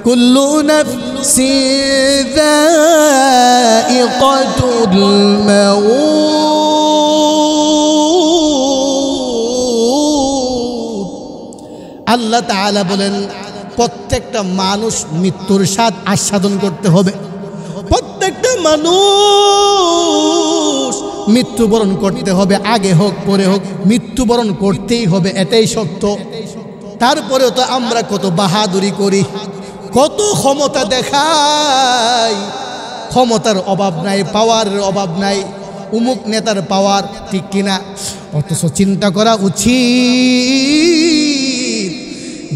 কুল্লু নাফসিন যায়িকাতুল মাউত। আল্লাহ তাআলা বলেন প্রত্যেকটা মানুষ মৃত্যুর স্বাদ আস্বাদন করতে হবে। প্রত্যেকটা মানুষ মৃত্যুবরণ করতে হবে, আগে হোক পরে হোক মৃত্যুবরণ করতেই হবে, এটাই সত্য। তারপরেও তো আমরা কত বাহাদুরি করি, কত ক্ষমতা দেখাই, ক্ষমতার অভাব নাই, পাওয়ারের অভাব নাই, উমুক নেতার পাওয়ার, ঠিক কিনা? অথচ চিন্তা করা উচিত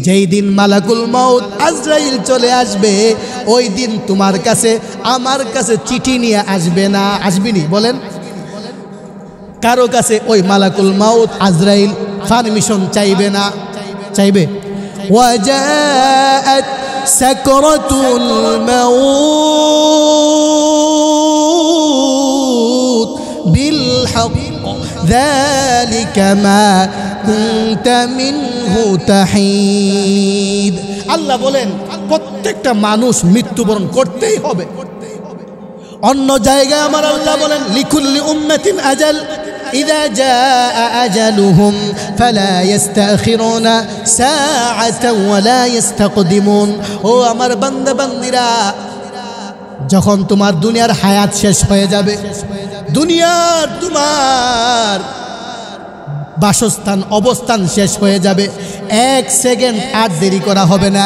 যেই দিন মালাকুল মাউত আজরাইল চলে আসবে, ওই দিন তোমার কাছে আমার কাছে চিঠি নিয়ে আসবে না, আসবিনি বলেন? কারো কাছে ওই মালাকুল মাউত আজরাইল পারমিশন চাইবে না, চাইবে? ওয়াজাআত সাকরাতুল মাউত বিল হক যালিকা মা কুনতা মিনহু তাহিদ। আল্লাহ বলেন প্রত্যেকটা মানুষ মৃত্যুবরণ করতেই হবে। অন্য জায়গায় আমার আল্লাহ বলেন লিকুল্লি উম্মাতিন আজাল ইযা জাআ আজালুহুম ফালা ইস্তাখিরুনা সাআতান ওয়া লা ইস্তাকদিমুন। ও আমার বান্দা বান্দিরা, যখন তোমার দুনিয়ার হায়াত শেষ হয়ে যাবে, দুনিয়ার তোমার বাসস্থান অবস্থান শেষ হয়ে যাবে, এক সেকেন্ড আর দেরি করা হবে না,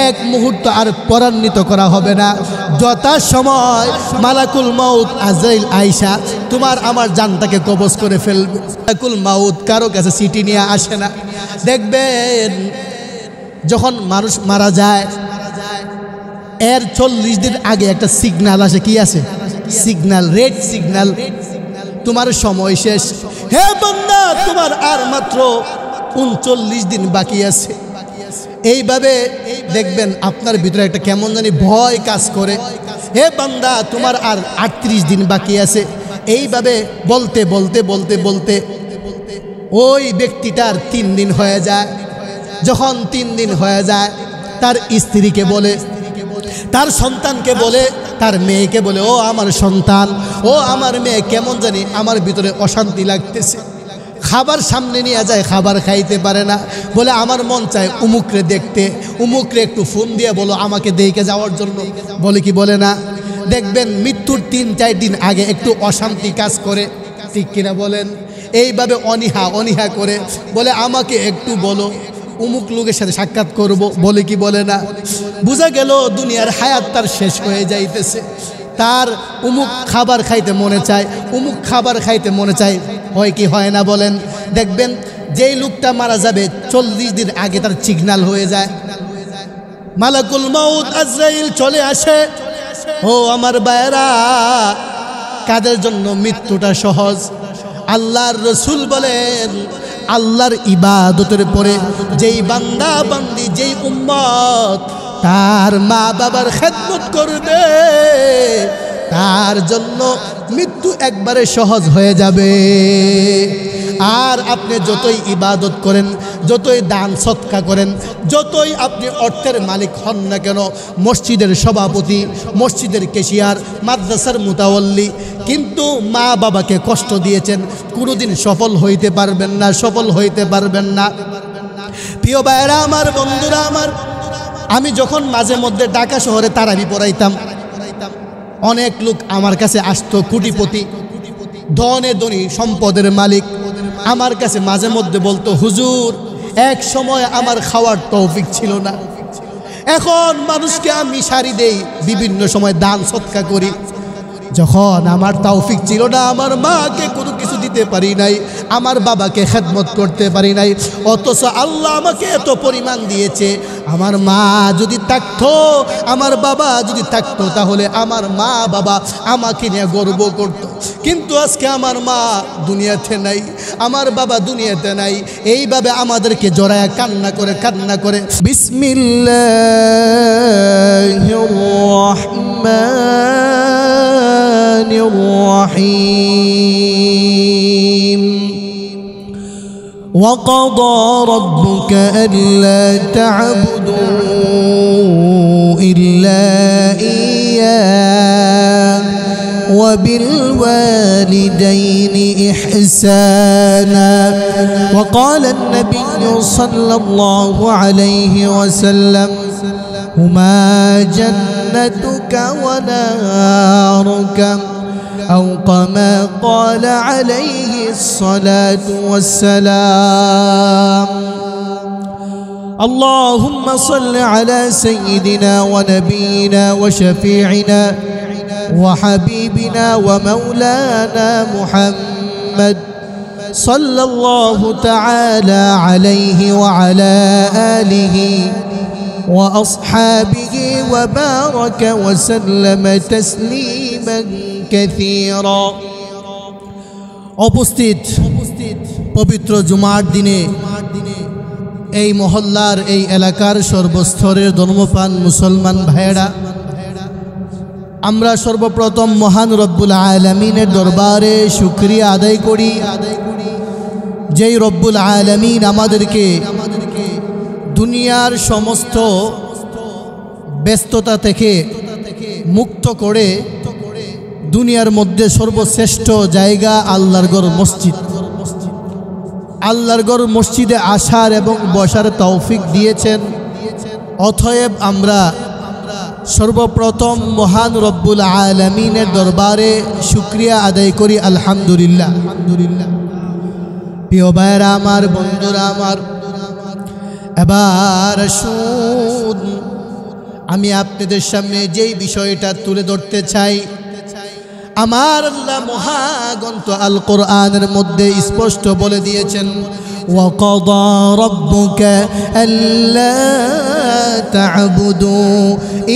এক মুহূর্ত আর ত্বরান্বিত করা হবে না। যথাসময় মালাকুল মাউত আজরাইল আইসা তোমার আমার জানটাকে কবজ করে ফেলবে। মালাকুল মাউত কারো কাছে চিঠি নিয়ে আসে না। দেখবেন যখন মানুষ মারা যায় এর 40 দিন আগে একটা সিগন্যাল আসে, কি আছে? সিগন্যাল, রেড সিগন্যাল, তোমার সময় শেষ। হে বান্দা, তোমার আর মাত্র 39 দিন বাকি আছে। এইভাবে দেখবেন আপনার ভিতরে একটা কেমন জানি ভয় কাজ করে। হে বান্দা, তোমার আর 38 দিন বাকি আছে। এইভাবে বলতে বলতে বলতে বলতে ওই ব্যক্তিটার 3 দিন হয়ে যায়। যখন 3 দিন হয়ে যায়, তার স্ত্রীকে বলে, তার সন্তানকে বলে, তার মেয়েকে বলে, ও আমার সন্তান, ও আমার মেয়ে, কেমন জানি আমার ভিতরে অশান্তি লাগতেছে। খাবার সামনে নিয়ে যায়, খাবার খাইতে পারে না, বলে আমার মন চায় উমুকরে দেখতে, উমুকরে একটু ফোন দিয়ে বলো আমাকে দেখে যাওয়ার জন্য, বলে কি বলে না? দেখবেন মৃত্যুর 3-4 দিন আগে একটু অশান্তি কাজ করে, ঠিক কিনা বলেন? এইভাবে অনীহা করে বলে আমাকে একটু বলো, উমুক লোকের সাথে সাক্ষাৎ করব, বলে কি বলে না? বোঝা গেল দুনিয়ার হায়াত তার শেষ হয়ে যাইতেছে। তার উমুক খাবার খাইতে মনে চায়, উমুক খাবার খাইতে মনে চায়, হয় কি হয় না বলেন? দেখবেন যেই লোকটা মারা যাবে 40 দিন আগে তার সিগন্যাল হয়ে যায়, মালাকুল মাউত আজরাইল চলে আসে। ও আমার ভাইয়েরা, কাদের জন্য মৃত্যুটা সহজ? আল্লাহর রসুল বলেন আল্লাহর ইবাদতের পরে যেই বান্দা বান্দি, যেই উম্মত তার মা বাবার খেদমত করবে, তার জন্য মৃত্যু একবারে সহজ হয়ে যাবে। আর আপনি যতই ইবাদত করেন, যতই দান সৎকা করেন, যতই আপনি অর্থের মালিক হন না কেন, মসজিদের সভাপতি, মসজিদের কেশিয়ার, মাদ্রাসার মুতাওয়াল্লি, কিন্তু মা বাবাকে কষ্ট দিয়েছেন, কোনোদিন সফল হইতে পারবেন না, সফল হইতে পারবেন না। প্রিয় ভাইয়েরা আমার, বন্ধুরা আমার, আমি যখন মাঝে মধ্যে ঢাকা শহরে তারাবি পড়াইতাম, অনেক লোক আমার কাছে আসতো, কোটিপতি, ধনে ধনী, সম্পদের মালিক, আমার কাছে মাঝে মধ্যে বলতো, হুজুর এক সময় আমার খাওয়ার তৌফিক ছিল না, এখন মানুষকে আমি শাড়ি দেই, বিভিন্ন সময় দান সৎকা করি। যখন আমার তৌফিক ছিল না, আমার মাকে কোনো কিছু দিতে পারি নাই, আমার বাবাকে খেদমত করতে পারি নাই, অথচ আল্লাহ আমাকে এত পরিমাণ দিয়েছে। আমার মা যদি থাকতো, আমার বাবা যদি থাকতো, তাহলে আমার মা বাবা আমাকে নিয়ে গর্ব করত। কিন্তু আজকে আমার মা দুনিয়াতে নাই, আমার বাবা দুনিয়াতে নাই, এইভাবে আমাদেরকে জড়ায় কান্না করে বিসমিল্লাহির রাহমানির রাহিম। وقضى ربك ألا تعبدوا إلا إياه وبالوالدين إحسانا. وقال النبي صلى الله عليه وسلم هما جنتك ونارك أو كما قال عليه الصلاة والسلام. اللهم صل على سيدنا ونبينا وشفيعنا وحبيبنا ومولانا محمد صلى الله تعالى عليه وعلى آله وأصحابه وبارك وسلم تسليما كثيرا. উপস্থিত পবিত্র জুমার দিনে এই মহল্লার এই এলাকার সর্বস্তরের ধর্মপ্রাণ মুসলমান ভাইয়েরা, আমরা সর্বপ্রথম মহান রব্বুল আলামিনের দরবারে শুকরিয়া আদায় করি, যেই রব্বুল আলামিন আমাদেরকে দুনিয়ার সমস্ত ব্যস্ততা থেকে মুক্ত করে দুনিয়ার মধ্যে সর্বশ্রেষ্ঠ জায়গা আল্লাহর ঘর মসজিদ, আল্লাহর ঘর মসজিদে আসার এবং বসার তৌফিক দিয়েছেন। অতএব আমরা সর্বপ্রথম মহান রব্বুল আলামিনের দরবারে শুকরিয়া আদায় করি আলহামদুলিল্লাহ। প্রিয় ভাইরা আমার, বন্ধুরা আমার, এবার শুন, আমি আপনাদের সামনে যেই বিষয়টা তুলে ধরতে চাই, আমার আল্লাহ মহাগ্রন্থ আল কোরআনের মধ্যে স্পষ্ট বলে দিয়েছেন, وَقَضَى رَبُّكَ أَلَّا تَعْبُدُوا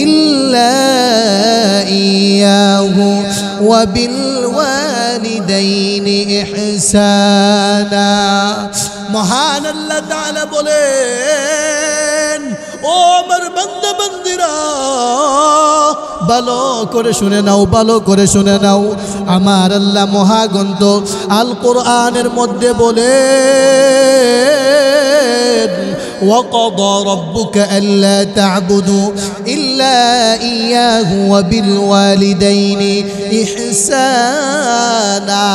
إِلَّا إِيَّاهُ وَبِالْوَالِدَيْنِ إِحْسَانًا। মহান আল্লাহ তাআলা বলেন, ও আমার বান্দা বান্দিরা, ভালো করে শুনে নাও, ভালো করে শুনে নাও। আমার আল্লাহ মহাগ্রন্থ আল কোরআনের মধ্যে বলেন, وَقَضَى رَبُّكَ أَلَّا تَعْبُدُوا إِلَّا إِيَّاهُ وَبِالْوَالِدَيْنِ إِحْسَانًا।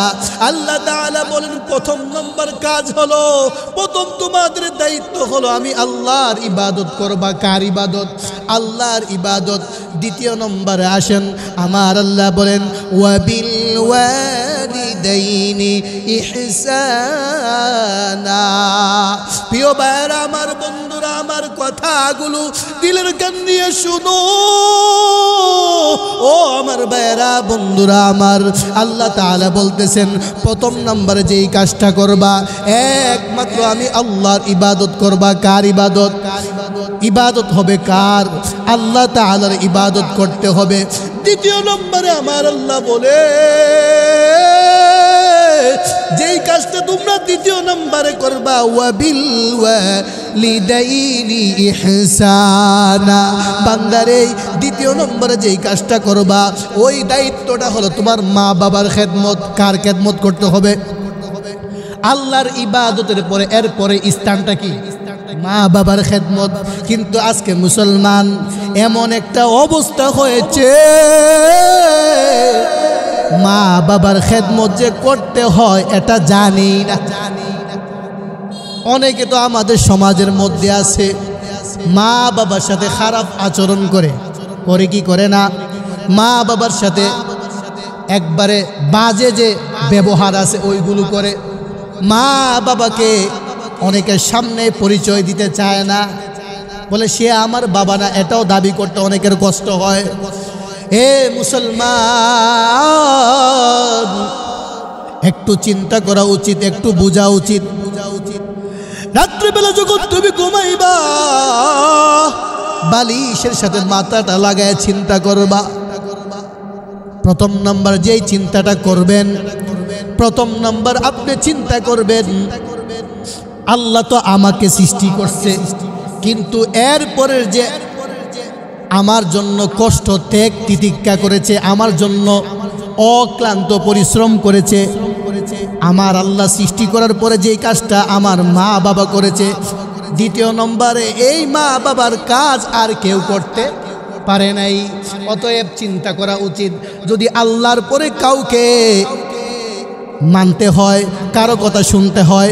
আল্লাহ তাআলা বলেন, প্রথম নম্বর কাজ হলো, প্রথম তোমাদের দায়িত্ব হলো আমি আল্লাহর ইবাদত করবা। কার ইবাদত? আল্লাহর ইবাদত। দ্বিতীয় নম্বরে আসেন, আমার আল্লাহ বলেন, ওয়াবিলওয়ালিদাইনি ইহসানা। প্রিয় ভাইরা আমার, বন্ধুরা আমার, কথাগুলো দিলের কান দিয়ে শুনো। ও আমার ভাইরা, বন্ধুরা আমার, আল্লাহ তাআলা বলতেছেন, প্রথম নম্বরে যেই কাজটা করবা, একমাত্র আমি আল্লাহর ইবাদত করবা। কার ইবাদত? ইবাদত হবে কার? আল্লাহ তাআলার ইবাদত করতে হবে। দ্বিতীয় নম্বরে আমার আল্লাহ বলে, যেই কাজটা তোমরা দ্বিতীয় নম্বরে করবা, ওয়াবিল ওয়ালিদাইনি ইহসানা। বান্দারে, দ্বিতীয় নম্বরে যেই কাজটা করবা, ওই দায়িত্বটা হলো তোমার মা বাবার খেদমত। কার খেদমত করতে হবে? আল্লাহর ইবাদতের পরে এরপরে স্থানটা কি? মা বাবার খেদমত। কিন্তু আজকে মুসলমান এমন একটা অবস্থা হয়েছে, মা বাবার খেদমত যে করতে হয় এটা জানি না। অনেকে তো আমাদের সমাজের মধ্যে আছে, মা বাবার সাথে খারাপ আচরণ করে কি করে না? মা বাবার সাথে একবারে বাজে যে ব্যবহার আছে ওইগুলো করে। মা বাবাকে অনেকের সামনে পরিচয় দিতে চায় না, বলে সে আমার বাবা না, এটাও দাবি করতে অনেকের কষ্ট হয়। এ মুসলমান, একটু চিন্তা করা উচিত, একটু বোঝা উচিত। রাত্রিবেলা যখন তুমি ঘুমাইবা, বালিশের সাথে মাথাটা লাগায় চিন্তা করবা। প্রথম নাম্বার যেই চিন্তাটা করবেন, প্রথম নাম্বার আপনি চিন্তা করবেন, আল্লাহ তো আমাকে সৃষ্টি করছে, কিন্তু এরপরের যে আমার জন্য কষ্ট ত্যাগ তিতিক্ষা করেছে, আমার জন্য অক্লান্ত পরিশ্রম করেছে, আমার আল্লাহ সৃষ্টি করার পরে যেই কাজটা আমার মা বাবা করেছে, দ্বিতীয় নম্বরে এই মা বাবার কাজ আর কেউ করতে পারে নাই। অতএব চিন্তা করা উচিত, যদি আল্লাহর পরে কাউকে মানতে হয়, কারো কথা শুনতে হয়,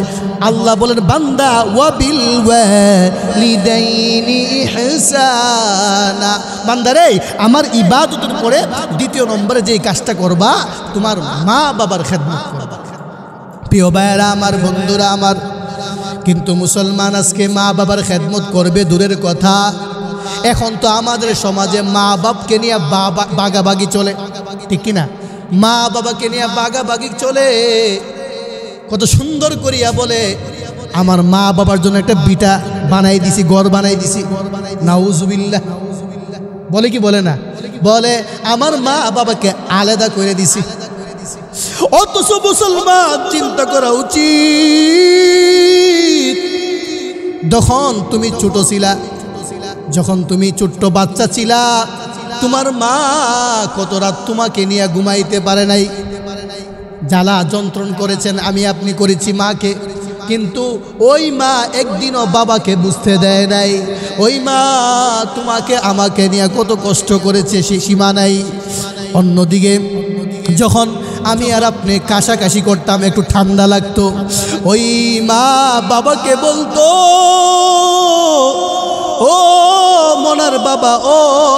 আল্লাহ বলেন বান্দা ওয়াবিল ওয়ালিদাইনি ইহসানা, বান্দারে আমার ইবাদতের পরে দ্বিতীয় নম্বরে যেই কাজটা করবা, তোমার মা বাবার খেদমত করবা। প্রিয় ভাইয়েরা আমার, বন্ধুরা আমার, কিন্তু মুসলমান আজকে মা বাবার খেদমত করবে দূরের কথা, এখন তো আমাদের সমাজে মা বাপকে নিয়ে বাগাবাগি চলে, ঠিক কিনা? মা বাবাকে নিয়ে বাগাবাগি চলে, কত সুন্দর করিয়া বলে আমার মা বাবার জন্য একটা বিটা বানাই দিছি, ঘর বানাই দিছি, নাউজুবিল্লাহ বলে কি বলে না? বলে আমার মা বাবাকে আলাদা করে দিছি। অথচ মুসলমান চিন্তা করা উচিত, যখন তুমি ছোট ছিলা, যখন তুমি ছোট্ট বাচ্চা ছিলা, তোমার মা কত রাত তোমাকে নিয়ে ঘুমাইতে পারে নাই, জ্বালা যন্ত্রণ করেছেন আমি আপনি করেছি মাকে, কিন্তু ওই মা একদিনও বাবাকে বুঝতে দেয় নাই। ওই মা তোমাকে আমাকে নিয়ে কত কষ্ট করেছে সে সীমা নাই। অন্যদিকে যখন আমি আর আপনি কাশাকাশি করতাম, একটু ঠান্ডা লাগতো, ওই মা বাবাকে বলতো ও মনার বাবা, ও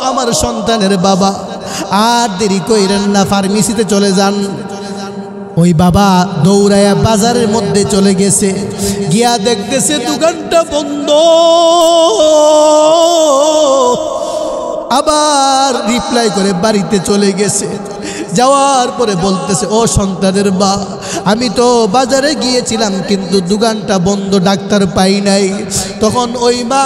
আমার সন্তানের বাবা, আর দেরি কইরেন না, ফার্মেসিতে চলে যান। ওই বাবা দৌড়ায়া বাজারের মধ্যে চলে গেছে, গিয়া দেখতেছে দোকানটা বন্ধ, আবার রিপ্লাই করে বাড়িতে চলে গেছে। যাওয়ার পরে বলতেছে ও সন্তানের বা, আমি তো বাজারে গিয়েছিলাম কিন্তু দোকানটা বন্ধ, ডাক্তার পাই নাই। তখন ওই মা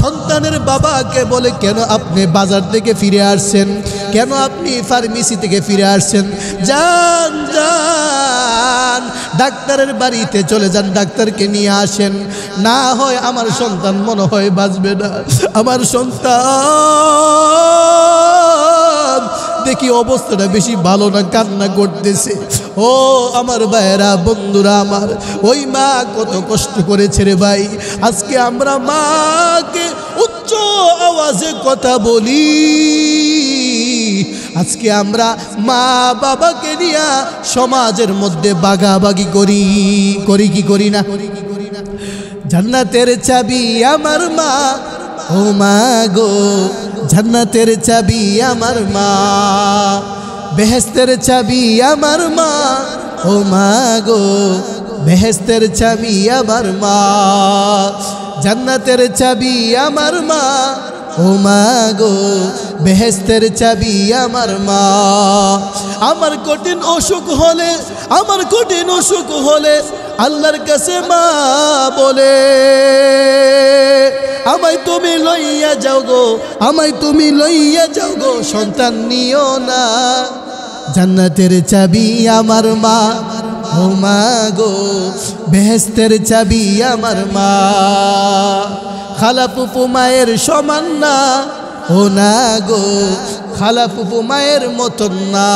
সন্তানের বাবাকে বলে কেন আপনি বাজার থেকে ফিরে আসছেন, কেন আপনি ফার্মেসি থেকে ফিরে আসছেন, যান যান ডাক্তারের বাড়িতে চলে যান, ডাক্তারকে নিয়ে আসেন, না হয় আমার সন্তান মনে হয় বাঁচবে না। আমার সন্তান দেখি অবস্থাটা বেশি ভালো না, কান্না করতেছে। ও আমার ভাইয়েরা, বন্ধুরা আমার, ওই মা কত কষ্ট করেছে রে ভাই। আজকে আমরা মাকে উচ্চ আওয়াজে কথা বলি, আজকে আমরা মা বাবাকে নিয়ে সমাজের মধ্যে বাগাবাগি করি, করি কি করি না? জান্নাতের চাবি আমার মা, ও মা গো, জান্নাতের চাবি আমার মা, বেহেশতের চাবি আমার মা, ও মা গো, বেহেশতের চাবি আমার মা, জান্নাতের চাবি আমার মা, ও মা গো, বেহেশতের চাবি আমার মা। আমার কঠিন অসুখ হলে, আমার কঠিন অসুখ হলে আল্লাহর কাছে মা বলে আমায় তুমি লইয়া যাও গো, আমায় তুমি লইয়া যাও গো, সন্তান নিও না। জান্নাতের চাবি আমার মা, ও মা গো, বেহেশতের চাবি আমার মা। খালা ফুফু মায়ের সমান না, ও না গো, খালা ফুফু মায়ের মতন না।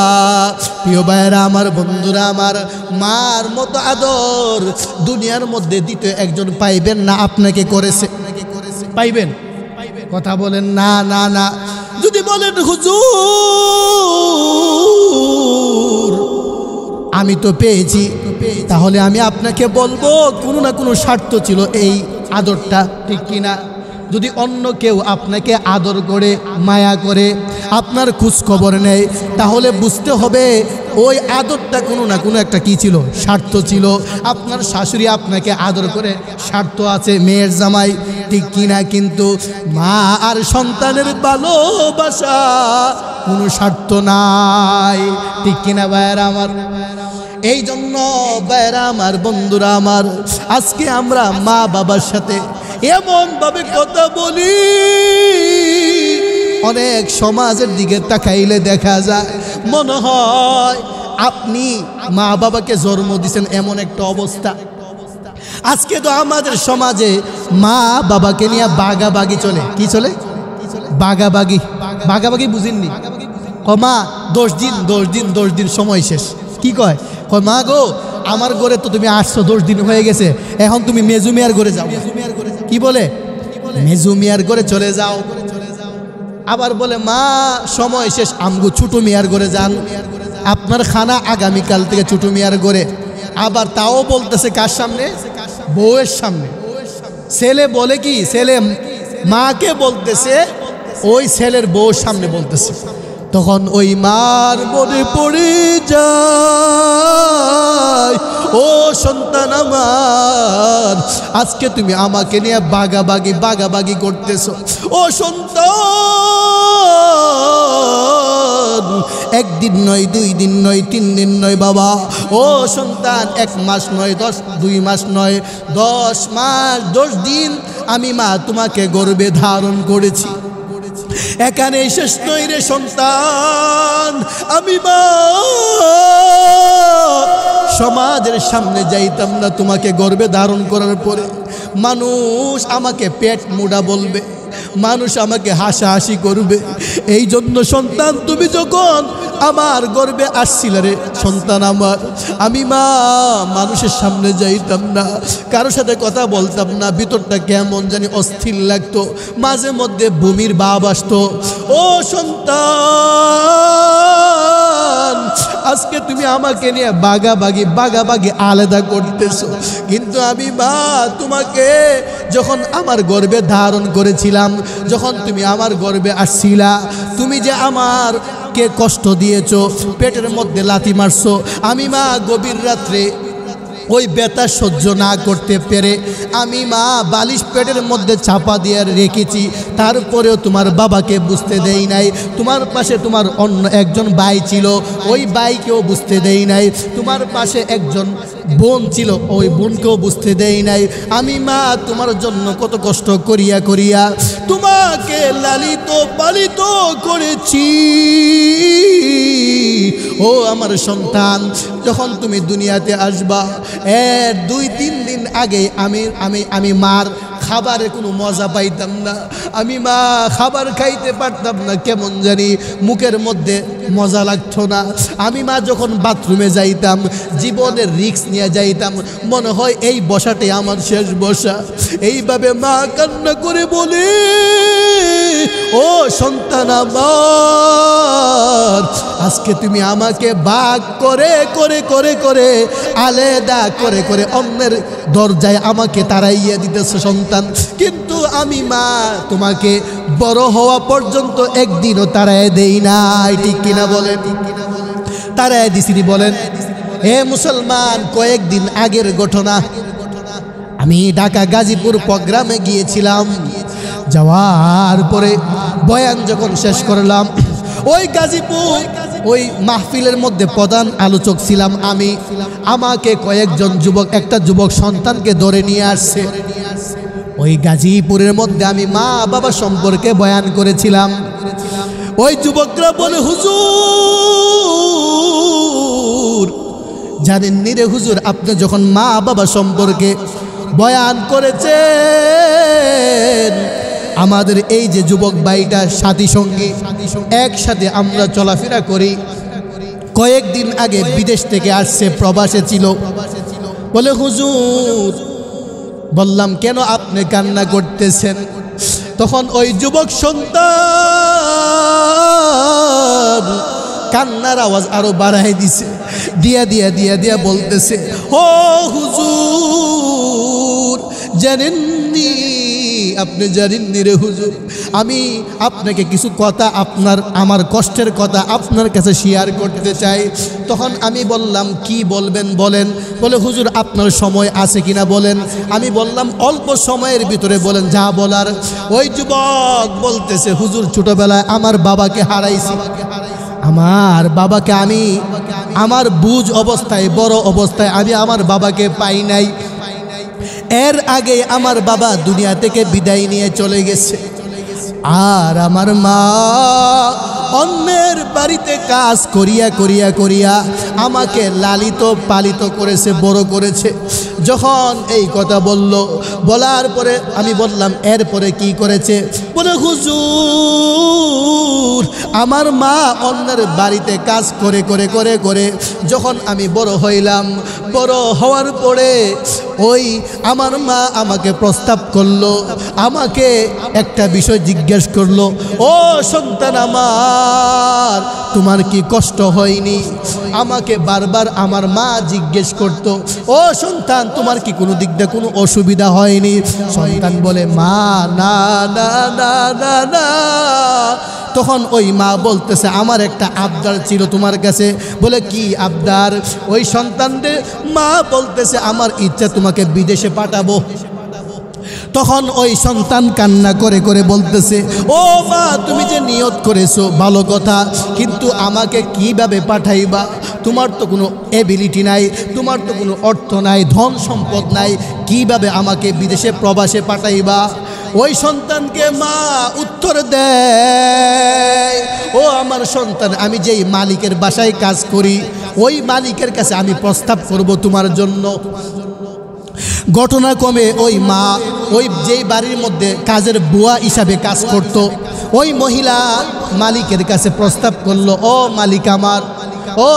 প্রিয় ভাইয়েরা আমার, বন্ধুরা আমার, মার মতো আদর দুনিয়ার মধ্যে দ্বিতীয় একজন পাইবেন না। আপনাকে করেছে, পাইবেন? কথা বলেন না না না। যদি বলেন হুজুর আমি তো পেয়েছি, তাহলে আমি আপনাকে বলবো কোনো না কোনো স্বার্থ ছিল এই আদরটা, ঠিক কিনা? যদি অন্য কেউ আপনাকে আদর করে, মায়া করে, আপনার খোঁজ খবর নেয়, তাহলে বুঝতে হবে ওই আদরটা কোনো না কোনো একটা কি ছিল, স্বার্থ ছিল। আপনার শাশুড়ি আপনাকে আদর করে, স্বার্থ আছে, মেয়ের জামাই, ঠিক কিনা? কিন্তু মা আর সন্তানের ভালোবাসা কোনো স্বার্থ নাই, ঠিক কিনা ভাইয়েরা আমার? এই জন্য ভাইয়েরা আমার, বন্ধুরা আমার, আজকে আমরা মা বাবার সাথে এমন ভাবে কথা বলি, অনেক সমাজের দিকে তাকাইলে দেখা যায় মনে হয় আপনি মা বাবাকে জন্ম দিয়েছেন এমন একটা অবস্থা। আজকে তো আমাদের সমাজে মা বাবাকে নিয়ে বাগাবাগি চলে। কি চলে? বাগাবাগি। বাগাবাগি বুঝিননি? মা 10 দিন 10 দিন 10 দিন সময় শেষ। কি কয়? মা গো আমার ঘরে তো তুমি আসছো, 10 দিন হয়ে গেছে, এখন তুমি মেজুমিয়ার ঘরে যাও। কি বলে? মেজু মিয়ার ঘরে চলে যাও। আবার বলে মা সময় শেষ, আমগো ছোট মিয়ার ঘরে যান, আপনার খানা আগামীকাল থেকে ছোট মিয়ার ঘরে। আবার তাও বলতেছে কার সামনে? বউয়ের সামনে। ছেলে বলে কি, ছেলে মাকে বলতেছে, ওই ছেলের বউর সামনে বলতেছে। তখন ওই মার মনে পড়ে যায়, ও সন্তান আমার, আজকে তুমি আমাকে নিয়ে বাগাবাগি করতেছো। ও সন্তান, একদিন নয়, 2 দিন নয়, 3 দিন নয় বাবা। ও সন্তান, 1 মাস নয়, 2 মাস নয়, 10 মাস 10 দিন আমি মা তোমাকে গর্ভে ধারণ করেছি। এখানে শেষ নয় রে সন্তান, আমি মা সমাজের সামনে যাইতাম না তোমাকে গর্ভে ধারণ করার পরে। মানুষ আমাকে পেট মুড়া বলবে, মানুষ আমাকে হাসাহাসি করবে। এই জন্য সন্তান, তুমি যখন আমার গর্ভে আসছিল রে সন্তান আমার, আমি মা মানুষের সামনে যাইতাম না, কারোর সাথে কথা বলতাম না, ভিতরটা কেমন জানি অস্থির লাগতো, মাঝে মধ্যে বমির ভাব আসতো। ও সন্তান, আজকে তুমি আমাকে নিয়ে বাগাবাগি আলাদা করতেছো, কিন্তু আমি মা তোমাকে যখন আমার গর্ভে ধারণ করেছিলাম, যখন তুমি আমার গর্ভে আসছিলা, তুমি যে আমার কে কষ্ট দিয়েছো, পেটের মধ্যে লাথি মারছো, আমি মা গভীর রাত্রে ওই ব্যথা সহ্য না করতে পেরে আমি মা বালিশ পেটের মধ্যে চাপা দিয়ে রেখেছি। তারপরেও তোমার বাবাকে বুঝতে দেই নাই। তোমার পাশে তোমার অন্য একজন ভাই ছিল, ওই ভাইকেও বুঝতে দেই নাই। তোমার পাশে একজন বোন ছিল, ওই বোনকেও বুঝতে দেই নাই। আমি মা তোমার জন্য কত কষ্ট করিয়া তোমাকে লালিত পালিত করেছি। ও আমার সন্তান, যখন তুমি দুনিয়াতে আসবা, এর 2-3 দিন আগে আমি মার খাবারে কোনো মজা পাইতাম না। আমি মা খাবার খাইতে পারতাম না, কেমন জানি মুখের মধ্যে মজা লাগতো না। আমি মা যখন বাথরুমে যাইতাম, জীবনের রিস্ক নিয়ে যাইতাম, মনে হয় এই বসাটাই আমার শেষ বসা। এইভাবে মা কান্না করে বলে, ও সন্তান আমার, আজকে তুমি আমাকে ভাগ করে আলাদা করে অন্যের দরজায় আমাকে তাড়াইয়া দিতেছ সন্তান। কিন্তু আমি মা তোমাকে বড় হওয়া পর্যন্ত একদিনও তাড়াইয়া দেই নাই, ঠিক কিনা বলেন? তাড়াইয়া দিছিনি বলেন? হে মুসলমান, কয়েকদিন আগের ঘটনা, আমি ঢাকা গাজীপুর প্রোগ্রামে গিয়েছিলাম। যাওয়ার পরে বয়ান যখন শেষ করলাম, ওই গাজীপুর ওই মাহফিলের মধ্যে প্রধান আলোচক ছিলাম আমি। আমাকে কয়েকজন একটা যুবক সন্তানকে ধরে নিয়ে আসছে। ওই গাজীপুরের মধ্যে আমি মা বাবা সম্পর্কে বয়ান করেছিলাম। ওই যুবকরা বলে, হুজুর জানেননি রে হুজুর, আপনি যখন মা বাবা সম্পর্কে বয়ান করেছেন, আমাদের এই যে যুবক ভাইটা সাথী সঙ্গী, একসাথে আমরা চলাফেরা করি, কয়েকদিন আগে বিদেশ থেকে আসছে, প্রবাসে ছিল। বলে হুজুর, বললাম কেন আপনি কান্না করতেছেন? তখন ওই যুবক সন্তান কান্নার আওয়াজ আরো বাড়াই দিছে, দিয়া বলতেছে, ও হুজুর জানেননি, আপনি জানেননি রে হুজুর, আমি আপনাকে কিছু কথা, আমার কষ্টের কথা আপনার কাছে শেয়ার করতে চাই। তখন আমি বললাম, কি বলবেন বলেন। বলে, হুজুর আপনার সময় আছে কিনা বলেন। আমি বললাম, অল্প সময়ের ভিতরে বলেন যা বলার। ওই যুবক বলতেছে, হুজুর ছোটবেলায় আমার বাবাকে হারাইছি। আমার বাবাকে আমি আমার বুঝ অবস্থায়, বড় অবস্থায় আমি আমার বাবাকে পাই নাই। এর আগে আমার বাবা দুনিয়া থেকে বিদায় নিয়ে চলে গেছে। আর আমার মা অন্যের বাড়িতে কাজ করিয়া আমাকে লালিত পালিত করেছে, বড় করেছে। যখন এই কথা বলার পরে আমি বললাম, এরপরে কি করেছে? বলে হুজুর আমার মা অন্যের বাড়িতে কাজ করে করে করে করে যখন আমি বড় হইলাম, বড় হওয়ার পরে ওই আমার মা আমাকে প্রস্তাব করলো, আমাকে একটা বিষয় জিজ্ঞেস করলো, ও সন্তান আমার তোমার কি কষ্ট হয়নি? আমাকে বারবার আমার মা জিজ্ঞেস করতো, ও সন্তান তোমার কি কোনো দিক দিয়ে কোনো অসুবিধা হয়নি? সন্তান বলে মা না না না না না। তখন ওই মা বলতেছে আমার একটা আবদার ছিল তোমার কাছে। বলে কি আবদার? ওই সন্তানদের মা বলতেছে আমার ইচ্ছা তোমাকে বিদেশে পাঠাবো। তখন ওই সন্তান কান্না করে করে বলতেছে, ও মা তুমি যে নিয়ত করেছো ভালো কথা, কিন্তু আমাকে কিভাবে পাঠাইবা? তোমার তো কোনো এবিলিটি নাই, তোমার তো কোনো অর্থ নাই, ধন সম্পদ নাই, কিভাবে আমাকে বিদেশে প্রবাসে পাঠাইবা? ওই সন্তানকে মা উত্তর দেয়, ও আমার সন্তান আমি যেই মালিকের বাসায় কাজ করি ওই মালিকের কাছে আমি প্রস্তাব করব তোমার জন্য। ঘটনাক্রমে ওই মা ওই যেই বাড়ির মধ্যে কাজের বুয়া হিসাবে কাজ করত, ওই মহিলা মালিকের কাছে প্রস্তাব করলো, ও মালিক আমার, ও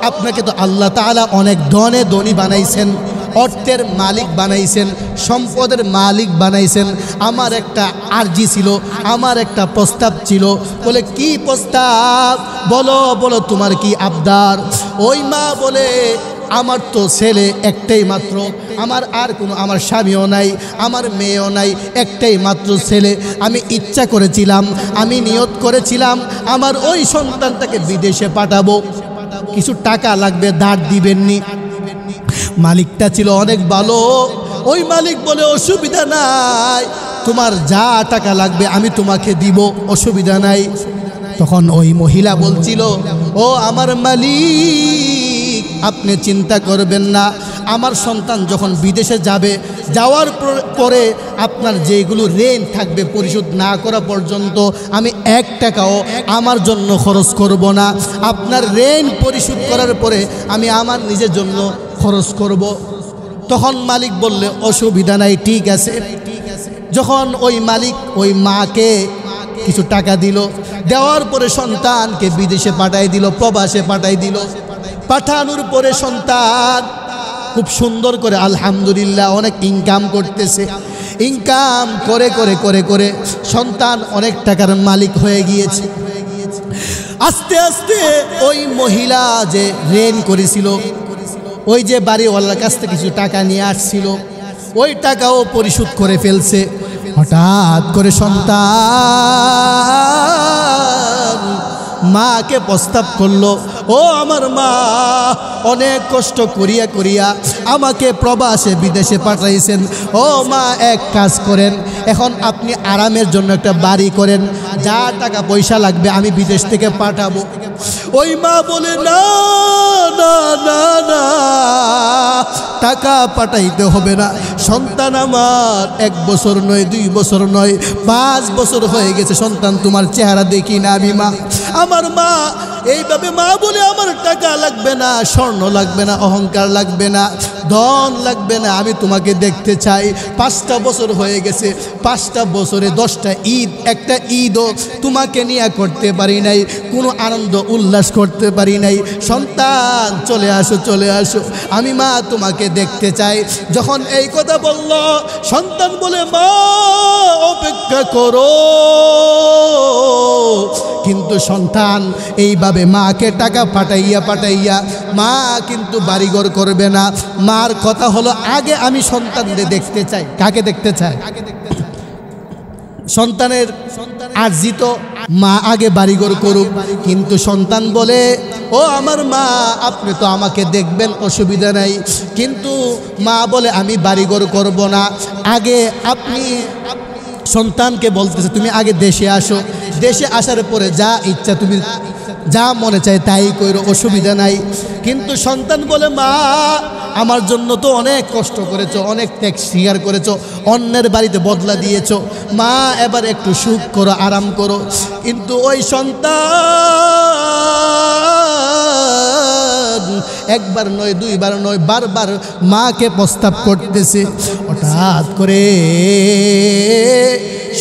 আপনাকে তো আল্লাহ তাআলা অনেক ধনী বানাইছেন, অর্থের মালিক বানাইছেন, সম্পদের মালিক বানাইছেন। আমার একটা আরজি ছিল, আমার একটা প্রস্তাব ছিল। বলে কি প্রস্তাব? বলো বলো তোমার কি আবদার? ওই মা বলে আমার তো ছেলে একটাই মাত্র, আমার আর কোনো আমার স্বামীও নাই, আমার মেয়েও নাই, একটাই মাত্র ছেলে। আমি ইচ্ছা করেছিলাম, আমি নিয়ত করেছিলাম আমার ওই সন্তানটাকে বিদেশে পাঠাবো, কিছু টাকা লাগবে, ধার দিবেননি? মালিকটা ছিল অনেক ভালো। ওই মালিক বলে অসুবিধা নাই, তোমার যা টাকা লাগবে আমি তোমাকে দিব, অসুবিধা নাই। তখন ওই মহিলা বলছিল, ও আমার মালিক আপনি চিন্তা করবেন না, আমার সন্তান যখন বিদেশে যাবে, যাওয়ার পরে আপনার যেগুলো ঋণ থাকবে পরিশোধ না করা পর্যন্ত আমি 1 টাকাও আমার জন্য খরচ করব না। আপনার ঋণ পরিশোধ করার পরে আমি আমার নিজের জন্য খরচ করব। তখন মালিক বললে অসুবিধা নাই, ঠিক আছে। যখন ওই মালিক ওই মাকে কিছু টাকা দিল, দেওয়ার পরে সন্তানকে বিদেশে পাঠাই দিল, প্রবাসে পাঠাই দিল। পাঠানোর পরে সন্তান খুব সুন্দর করে আলহামদুলিল্লাহ অনেক ইনকাম করতেছে। ইনকাম করে করে করে করে সন্তান অনেক টাকার মালিক হয়ে গিয়েছে। আস্তে আস্তে ওই মহিলা যে ঋণ করেছিল, ওই যে বাড়িওয়ালার কাছ থেকে কিছু টাকা নিয়ে আসছিল, ওই টাকাও পরিশোধ করে ফেলছে। হঠাৎ করে সন্তান মাকে প্রস্তাব করলো, ও আমার মা অনেক কষ্ট করিয়া করিয়া আমাকে প্রবাসে বিদেশে পাঠাইছেন, ও মা এক কাজ করেন, এখন আপনি আরামের জন্য একটা বাড়ি করেন, যা টাকা পয়সা লাগবে আমি বিদেশ থেকে পাঠাবো। ওই মা বলে না না না না, টাকা পাঠাইতে হবে না, সন্তান আমার 1 বছর নয় 2 বছর নয় 5 বছর হয়ে গেছে সন্তান তোমার চেহারা দেখি না আমি মা। আমার মা এইভাবে মা বলে আমার টাকা লাগবে না, স্বর্ণ লাগবে না, অহংকার লাগবে না, ধন লাগবে না, আমি তোমাকে দেখতে চাই। 5টা বছর হয়ে গেছে, 5টা বছরে 10টা ঈদ, একটা ঈদও তোমাকে নিয়ে করতে পারি নাই, কোনো আনন্দ উল্লাস করতে পারি নাই। সন্তান চলে আসো চলে আসো, আমি মা তোমাকে দেখতে চাই। যখন এই কথা বলল, সন্তান বলে মা অপেক্ষা করো। কিন্তু সন্তান এইভাবে মাকে টাকা পাঠাইয়া পাঠাইয়া মা কিন্তু বাড়িঘর করবে না। মার কথা হলো আগে আমি সন্তানদের দেখতে চাই। কাকে দেখতে চাই? সন্তানের আর্জিত মা আগে বাড়িঘর করুক। কিন্তু সন্তান বলে, ও আমার মা আপনি তো আমাকে দেখবেন, অসুবিধা নাই, কিন্তু মা বলে আমি বাড়িঘর করব না, আগে আপনি সন্তানকে বলতেছে তুমি আগে দেশে আসো, দেশে আসার পরে যা ইচ্ছা তুমি যা মনে চায় তাই করো, অসুবিধা নাই। কিন্তু সন্তান বলে মা আমার জন্য তো অনেক কষ্ট করেছো, অনেক ত্যাগ স্বীকার করেছো, অন্যের বাড়িতে বদলা দিয়েছো, মা এবার একটু সুখ করো, আরাম করো। কিন্তু ওই সন্তান একবার নয় দুইবার নয় বারবার মাকে প্রস্তাব করতেছে। হঠাৎ করে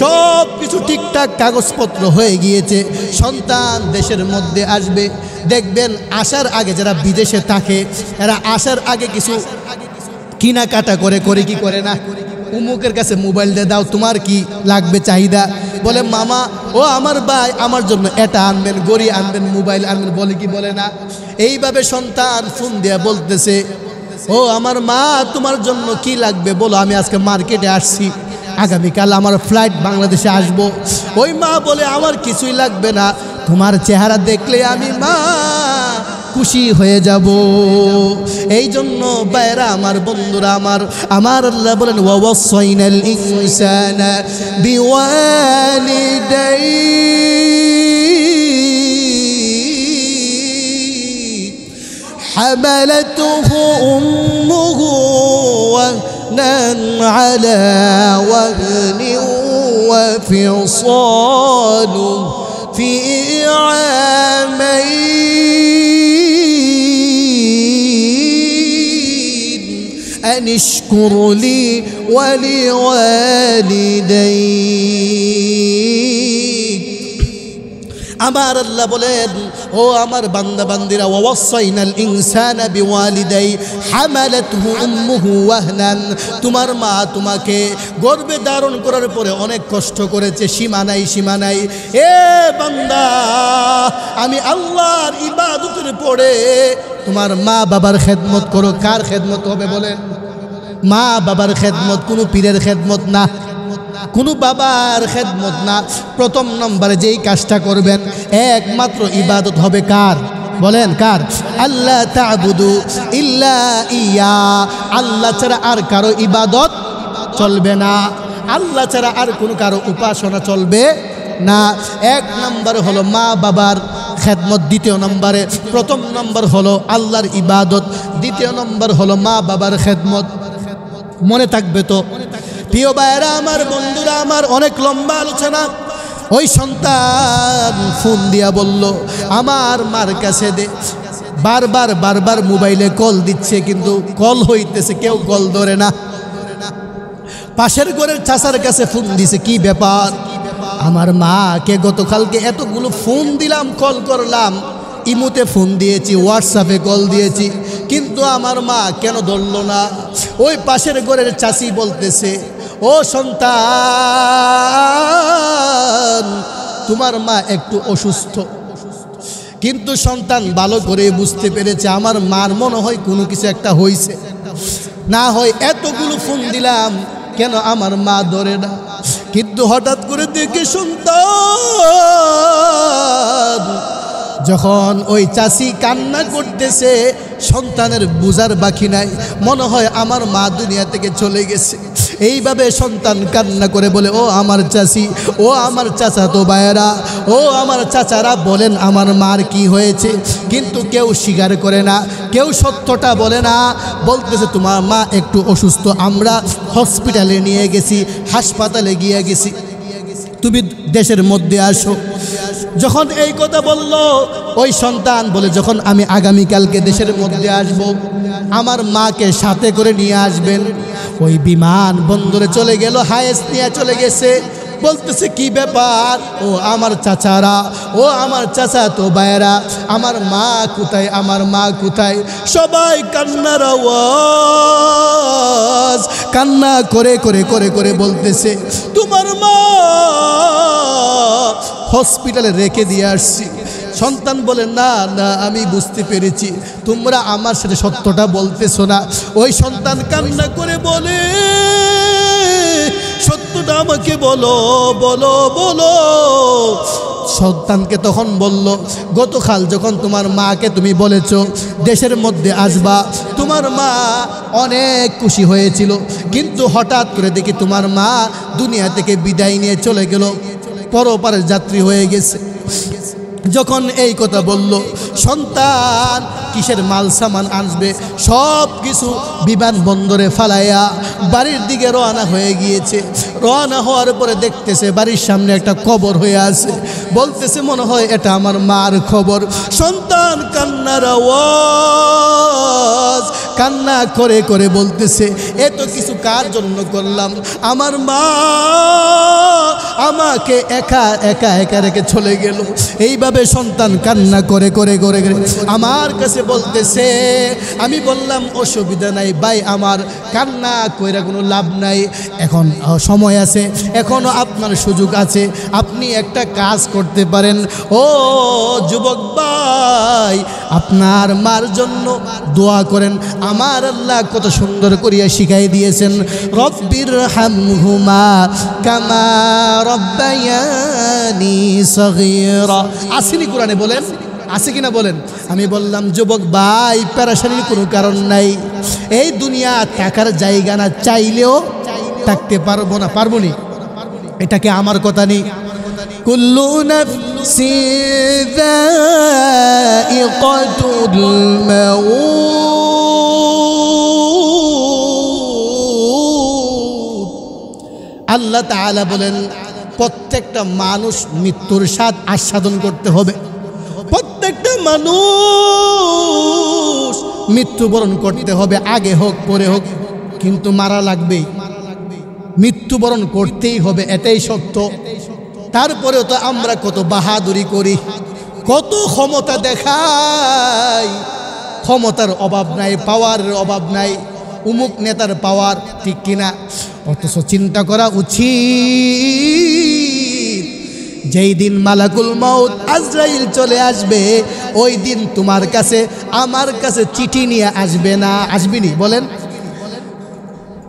সব কিছু ঠিক টুকটাক কাগজপত্র হয়ে গিয়েছে, সন্তান দেশের মধ্যে আসবে। দেখবেন আসার আগে যারা বিদেশে থাকে এরা আসার আগে কিছু কেনাকাটা করে কি করে না? উমুকের কাছে মোবাইল দিয়ে দাও, তোমার কি লাগবে চাহিদা? বলে মামা ও আমার ভাই আমার জন্য এটা আনবেন, গড়ি আনবেন, মোবাইল আনবেন, বলে কি বলে না? এইভাবে সন্তান ফোন দিয়ে বলতেছে ও আমার মা তোমার জন্য কি লাগবে বলো, আমি আজকে মার্কেটে আসছি, আগামীকাল আমার ফ্লাইট বাংলাদেশে আসব। ওই মা বলে আমার কিছুই লাগবে না, তোমার চেহারা দেখলে আমি মা খুশি হয়ে যাব। এই জন্য বাইরা আমার বন্ধুরা আমার আল্লাহ বলেন ওয়াসাইনাল ইনসানা বিওয়ালিদাইহি হামালাতুহু উম্মুহু ওয়াহনান আলা ওয়াহনিন ওয়া ফিসালুহু ফি عامين أن اشكر لي ولوالديك। আমার আল্লাহ বলেন ও আমার বান্দা বান্দিরা ওয়াসাইনাল ইনসানা বিওয়ালিদাই হামালাতহু উম্মুহু ওয়াহনান, তোমার মা তোমাকে গর্ভে ধারণ করার পরে অনেক কষ্ট করেছে, সীমা নাই। এ বান্দা আমি আল্লাহর ইবাদতের পরে তোমার মা বাবার খেদমত করো। কার খেদমত হবে বলেন? মা বাবার খেদমত, কোনো পীরের খেদমত না, কোনো বাবার খেদমত না। প্রথম নম্বরে যেই কাজটা করবেন একমাত্র ইবাদত হবে কার বলেন? কার? আল্লাহ তা'বুদু ইল্লা ইয়া, আল্লাহ ছাড়া আর কারো ইবাদত চলবে না, আল্লাহ ছাড়া আর কোনো কারো উপাসনা চলবে না। এক নম্বর হলো মা বাবার খেদমত, দ্বিতীয় নম্বরে প্রথম নম্বর হলো আল্লাহর ইবাদত, দ্বিতীয় নম্বর হলো মা বাবার খেদমত। মনে থাকবে তো প্রিয় ভাইরা আমার, বন্ধুরা আমার, অনেক লম্বা আলোচনা। ওই সন্তান ফোন দিয়া বলল আমার মার কাছে দে, বারবার মোবাইলে কল দিচ্ছে কিন্তু কল হইতেছে, কেউ কল ধরে না। পাশের ঘরের চাচার কাছে ফোন দিছে, কি ব্যাপার? আমার মাকে গতকালকে এতগুলো ফোন দিলাম, কল করলাম, ইমুতে ফোন দিয়েছি, হোয়াটসঅ্যাপে কল দিয়েছি, কিন্তু আমার মা কেন ধরল না? ওই পাশের ঘরের চাচি বলতেছে ও সন্তান তোমার মা একটু অসুস্থ। কিন্তু সন্তান ভালো করে বুঝতে পেরেছে আমার মার মনে হয় কোনো কিছু একটা হয়েছে, না হয় এতগুলো ফোন দিলাম কেন আমার মা ধরে না। কিন্তু হঠাৎ করে দেখে সন্তান যখন ওই চাচি কান্না করতেছে, সন্তানের বুঝার বাকি নাই, মনে হয় আমার মা দুনিয়া থেকে চলে গেছে। এইভাবে সন্তান কান্না করে বলে ও আমার চাচি, ও আমার চাচা তো ভাইয়েরা, ও আমার চাচারা বলেন আমার মার কি হয়েছে। কিন্তু কেউ স্বীকার করে না, কেউ সত্যটা বলে না, বলতেছে তোমার মা একটু অসুস্থ, আমরা হসপিটালে নিয়ে গেছি, হাসপাতালে গিয়ে গেছি, তুমি দেশের মধ্যে আসো। যখন এই কথা বলল ওই সন্তান বলে যখন আমি আগামীকালকে দেশের মধ্যে আসব আমার মাকে সাথে করে নিয়ে আসবেন। ওই বিমান বন্দরে চলে গেল, হায়েস নিয়ে চলে গেছে। বলতেছে কি ব্যাপার? ও আমার চাচারা, ও আমার চাচা তো ভাইয়েরা, আমার মা কোথায়, আমার মা কোথায়? সবাই কান্নার আওয়াজ, কান্না করে করে করে করে বলতেছে তোমার মা হসপিটালে রেখে দিয়ে আসছি। সন্তান বলে না না আমি বুঝতে পেরেছি, তোমরা আমার সাথে সত্যটা বলতেছো না। ওই সন্তান কান্না করে বলে সত্যটা আমাকে বলো বলো বলো। সন্তানকে তখন বলল গতকাল যখন তোমার মাকে তুমি বলেছো দেশের মধ্যে আসবা, তোমার মা অনেক খুশি হয়েছিল, কিন্তু হঠাৎ করে দেখি তোমার মা দুনিয়া থেকে বিদায় নিয়ে চলে গেল, পরপারের যাত্রী হয়ে গেছে। যখন এই কথা বলল সন্তান কিসের মাল সামান আনবে সব কিছু বিমানবন্দরে ফালাইয়া বাড়ির দিকে রওনা হয়ে গিয়েছে। রওনা হওয়ার পরে দেখতেছে বাড়ির সামনে একটা কবর হয়ে আছে, বলতেছে মনে হয় এটা আমার মার খবর। সন্তান কান্নার আওয়াজ, কান্না করে করে বলতেছে এত কিছু কার জন্য করলাম, আমার মা আমাকে একা একা একা রেখে চলে গেল। এইভাবে সন্তান কান্না করে করে করে করে আমার কাছে বলতেছে, আমি বললাম অসুবিধা নাই ভাই, আমার কান্না কইরা কোনো লাভ নাই, এখন সময় আছে, এখনো আপনার সুযোগ আছে, আপনি একটা কাজ করতে পারেন। ও যুবক ভাই, আপনার মার জন্য দোয়া করেন। আমার আল্লাহ কত সুন্দর করিয়া শিখাই দিয়েছেন, রব্বির হামহুমা কামা রব্বায়ানি সগীরা। আসেনি কোরআনে? বলেন আছে কিনা বলেন? আমি বললাম যুবক ভাই, প্যারাশানির কোনো কারণ নাই। এই দুনিয়া থাকার জায়গা না, চাইলেও থাকতে পারবো না, পারবো নি, এটাকে আমার কথা নেই। কুল্লু নাফসিন যায়িকাতুল মাউত। আল্লাহ তাআলা বলেন প্রত্যেকটা মানুষ মৃত্যুর স্বাদ আস্বাদন করতে হবে। প্রত্যেকটা মানুষ মৃত্যুবরণ করতে হবে, আগে হোক পরে হোক, কিন্তু মারা লাগবেই, মৃত্যুবরণ করতেই হবে, এটাই সত্য। তারপরেও তো আমরা কত বাহাদুরি করি, কত ক্ষমতা দেখাই, ক্ষমতার অভাব নাই, পাওয়ারের অভাব নাই, উমুক নেতার পাওয়ার, ঠিক কিনা? অথচ চিন্তা করা উচিত, যেই দিন মালাকুল মাউত আজরাইল চলে আসবে, ওই দিন তোমার কাছে আমার কাছে চিঠি নিয়ে আসবে না, আসবিনি? বলেন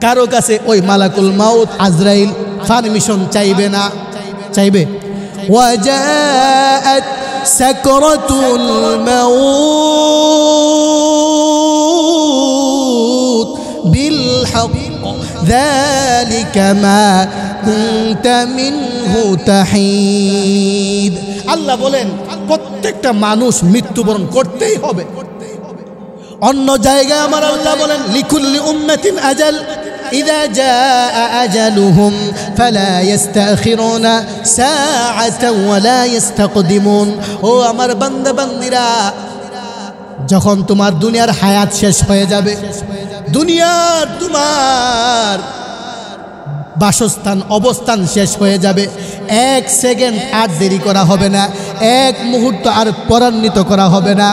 কারো কাছে ওই মালাকুল মাউত আজরাইল পারমিশন চাইবে না, চাইবে? ওয়াজাআত সাকরাতুল মাউত বিল হক যালিকা মা কুনতা মিনহু তাহিদ। আল্লাহ বলেন প্রত্যেকটা মানুষ মৃত্যুবরণ করতেই হবে। অন্য জায়গায় আমার আল্লাহ বলেন লিকুল্লি উম্মাতিন আজাল ইযা জাআ আজালুহুম ফালা ইস্তাখিরুনা সাআতান ওয়ালা ইস্তাকদিমুন। ও আমার বান্দা বান্দিরা, যখন তোমার দুনিয়ার হায়াত শেষ হয়ে যাবে, দুনিয়ার তোমার বাসস্থান অবস্থান শেষ হয়ে যাবে, এক সেকেন্ড আর দেরি করা হবে না, এক মুহূর্ত আর ত্বরান্বিত করা হবে না।